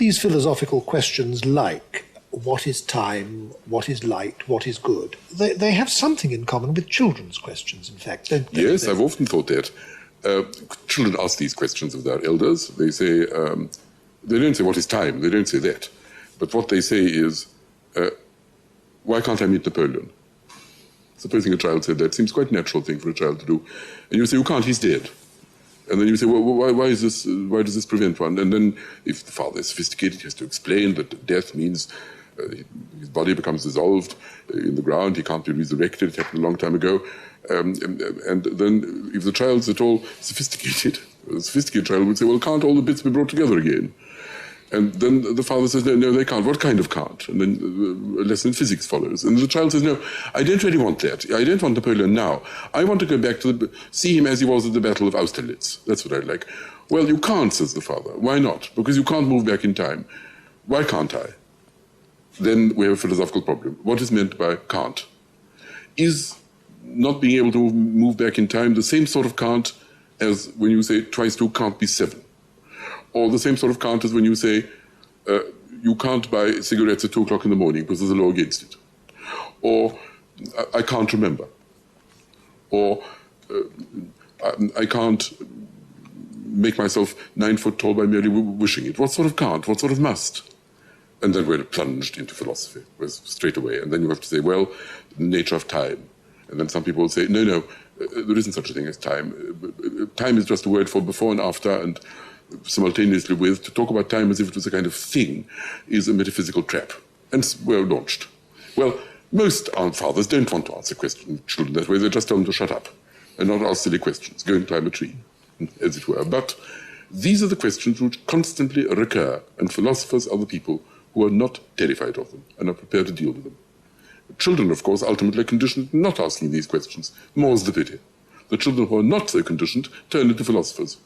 these philosophical questions like what is time, what is light, what is good, they have something in common with children's questions, in fact, don't they? Yes, I've often thought that. Children ask these questions of their elders. They say, they don't say what is time, they don't say that. But what they say is, why can't I meet Napoleon? Supposing a child said that, it seems quite a natural thing for a child to do. And you say, you can't, he's dead. And then you say, well, why does this prevent one? And then if the father is sophisticated, he has to explain that death means his body becomes dissolved in the ground, he can't be resurrected, it happened a long time ago. And then if the child's at all sophisticated, a sophisticated child would say, well, can't all the bits be brought together again? And then the father says, no, they can't. What kind of can't? And then a lesson in physics follows. And the child says, no, I don't really want that. I don't want Napoleon now. I want to go back to see him as he was at the Battle of Austerlitz. That's what I like. Well, you can't, says the father. Why not? Because you can't move back in time. Why can't I? Then we have a philosophical problem. What is meant by can't? Is not being able to move back in time the same sort of can't as when you say twice 2 can't be 7? Or the same sort of can't as when you say you can't buy cigarettes at 2 o'clock in the morning because there's a law against it. Or I can't remember. Or I can't make myself 9 foot tall by merely wishing it. What sort of can't? What sort of must? And then we're plunged into philosophy straight away. And then you have to say, well, the nature of time. And then some people will say, no, there isn't such a thing as time. Time is just a word for before and after and simultaneously with. To talk about time as if it was a kind of thing is a metaphysical trap. And we're launched. Well, most fathers don't want to answer questions to children that way. They just tell them to shut up and not ask silly questions, go and climb a tree, as it were. But these are the questions which constantly recur, and philosophers are the people who are not terrified of them and are prepared to deal with them. Children, of course, ultimately are conditioned not asking these questions. More's the pity. The children who are not so conditioned turn into philosophers.